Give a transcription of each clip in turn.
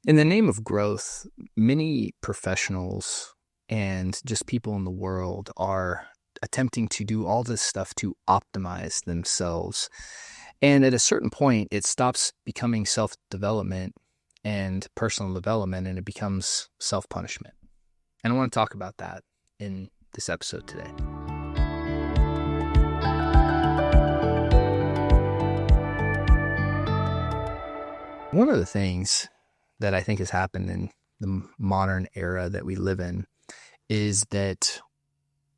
In the name of growth, many professionals and just people in the world are attempting to do all this stuff to optimize themselves. And at a certain point, it stops becoming self-development and personal development, and it becomes self-punishment. And I want to talk about that in this episode today. One of the things that I think has happened in the modern era that we live in is that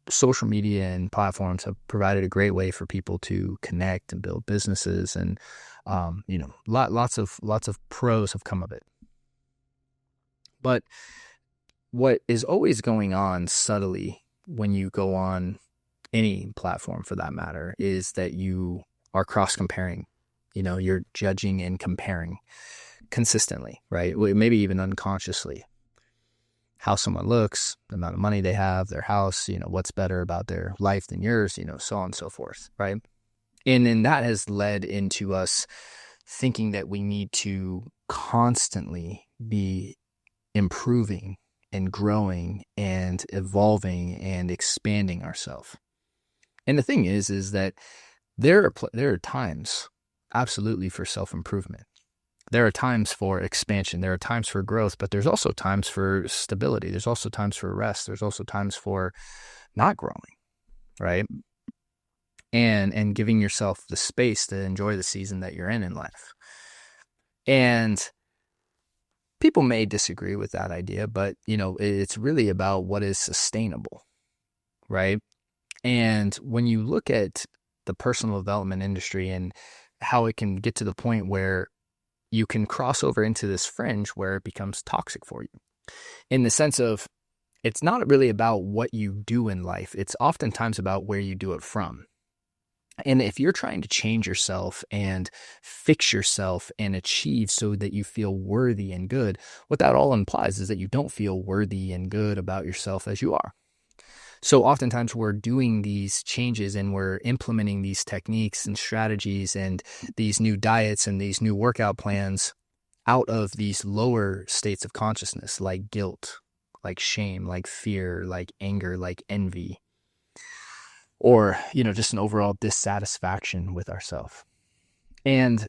social media and platforms have provided a great way for people to connect and build businesses, and lots of pros have come of it. But what is always going on subtly when you go on any platform for that matter is that you are cross-comparing. You're judging and comparing consistently, right? Maybe even unconsciously. How someone looks, the amount of money they have, their house, what's better about their life than yours, so on and so forth, right? And then that has led into us thinking that we need to constantly be improving and growing and evolving and expanding ourselves. And the thing is that there are times absolutely for self-improvement. There are times for expansion. There are times for growth, but there's also times for stability. There's also times for rest. There's also times for not growing, right? And giving yourself the space to enjoy the season that you're in life. And people may disagree with that idea, but it's really about what is sustainable, right? And when you look at the personal development industry and how it can get to the point where you can cross over into this fringe where it becomes toxic for you, in the sense of it's not really about what you do in life. It's oftentimes about where you do it from. And if you're trying to change yourself and fix yourself and achieve so that you feel worthy and good, what that all implies is that you don't feel worthy and good about yourself as you are. So oftentimes we're doing these changes and we're implementing these techniques and strategies and these new diets and these new workout plans out of these lower states of consciousness, like guilt, like shame, like fear, like anger, like envy, or, just an overall dissatisfaction with ourselves. And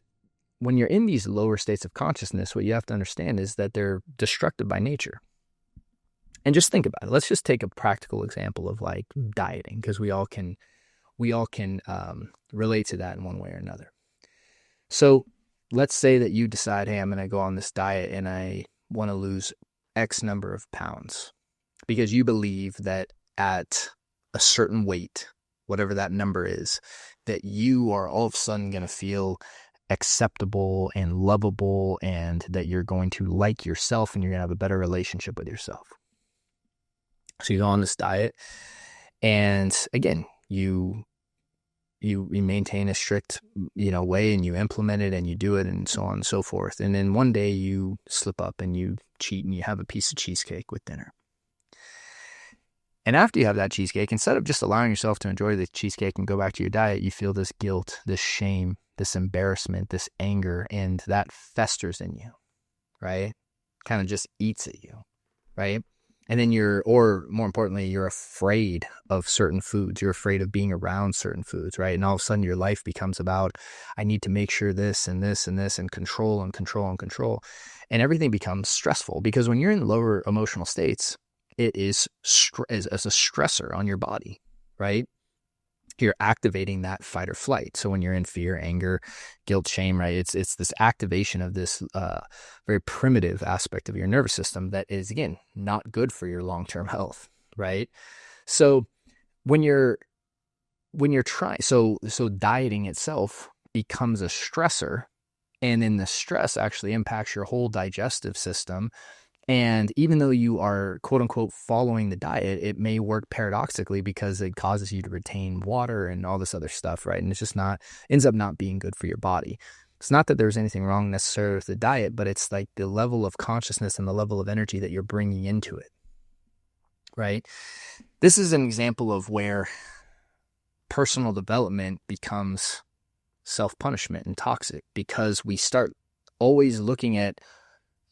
when you're in these lower states of consciousness, what you have to understand is that they're destructive by nature. And just think about it. Let's just take a practical example of like dieting, because we all can relate to that in one way or another. So let's say that you decide, hey, I'm going to go on this diet and I want to lose X number of pounds, because you believe that at a certain weight, whatever that number is, that you are all of a sudden going to feel acceptable and lovable, and that you're going to like yourself and you're going to have a better relationship with yourself. So you go on this diet, and again, you maintain a strict, way, and you implement it and you do it and so on and so forth. And then one day you slip up and you cheat and you have a piece of cheesecake with dinner. And after you have that cheesecake, instead of just allowing yourself to enjoy the cheesecake and go back to your diet, you feel this guilt, this shame, this embarrassment, this anger, and that festers in you, right? Kind of just eats at you, right? And then or more importantly, you're afraid of certain foods. You're afraid of being around certain foods, right? And all of a sudden your life becomes about, I need to make sure this and this and this, and control and control and control. And everything becomes stressful, because when you're in lower emotional states, it is as a stressor on your body, right? You're activating that fight or flight. So when you're in fear, anger, guilt, shame, right? It's this activation of this very primitive aspect of your nervous system that is, again, not good for your long-term health, right? So when you're trying, so dieting itself becomes a stressor, and then the stress actually impacts your whole digestive system. And even though you are, quote unquote, following the diet, it may work paradoxically, because it causes you to retain water and all this other stuff, right? And it's just ends up not being good for your body. It's not that there's anything wrong necessarily with the diet, but it's like the level of consciousness and the level of energy that you're bringing into it, right? This is an example of where personal development becomes self-punishment and toxic, because we start always looking at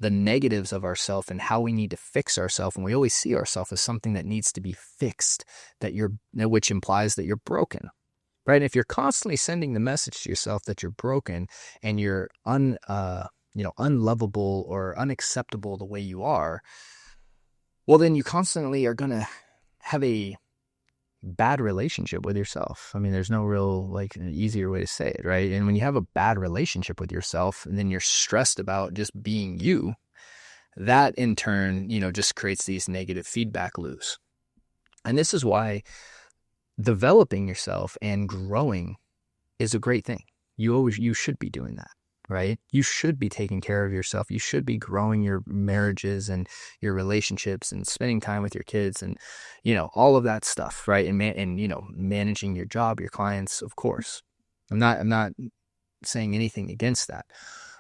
the negatives of ourselves and how we need to fix ourselves. And we always see ourselves as something that needs to be fixed, which implies that you're broken, right? And if you're constantly sending the message to yourself that you're broken and you're unlovable or unacceptable the way you are, well, then you constantly are going to have a bad relationship with yourself. I mean, there's no real easier way to say it, right? And when you have a bad relationship with yourself and then you're stressed about just being you, that in turn, just creates these negative feedback loops. And this is why developing yourself and growing is a great thing. You should be doing that, right? You should be taking care of yourself. You should be growing your marriages and your relationships and spending time with your kids and, all of that stuff, right? And managing your job, your clients, of course. I'm not saying anything against that.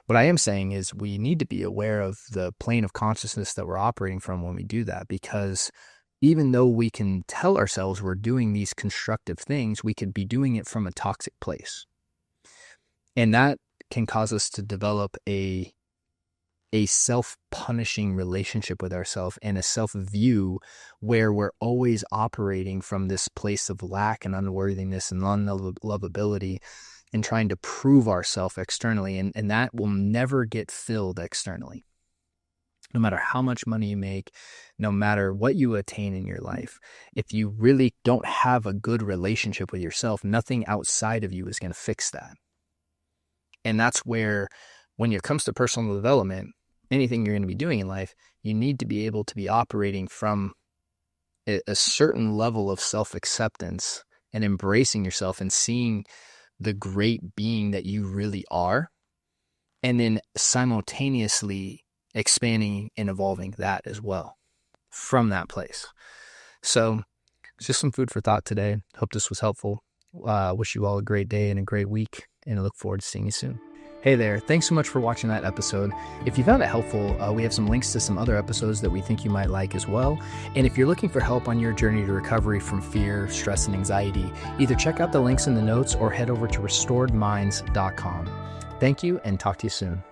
What I am saying is we need to be aware of the plane of consciousness that we're operating from when we do that, because even though we can tell ourselves we're doing these constructive things, we could be doing it from a toxic place. And that can cause us to develop a self-punishing relationship with ourselves and a self-view where we're always operating from this place of lack and unworthiness and unlovability and trying to prove ourselves externally. And that will never get filled externally. No matter how much money you make, no matter what you attain in your life, if you really don't have a good relationship with yourself, nothing outside of you is going to fix that. And that's where, when it comes to personal development, anything you're going to be doing in life, you need to be able to be operating from a certain level of self-acceptance and embracing yourself and seeing the great being that you really are, and then simultaneously expanding and evolving that as well from that place. So it's just some food for thought today. Hope this was helpful. Wish you all a great day and a great week, and I look forward to seeing you soon. Hey there, thanks so much for watching that episode. If you found it helpful, we have some links to some other episodes that we think you might like as well. And if you're looking for help on your journey to recovery from fear, stress, and anxiety, either check out the links in the notes or head over to restoredminds.com. Thank you, and talk to you soon.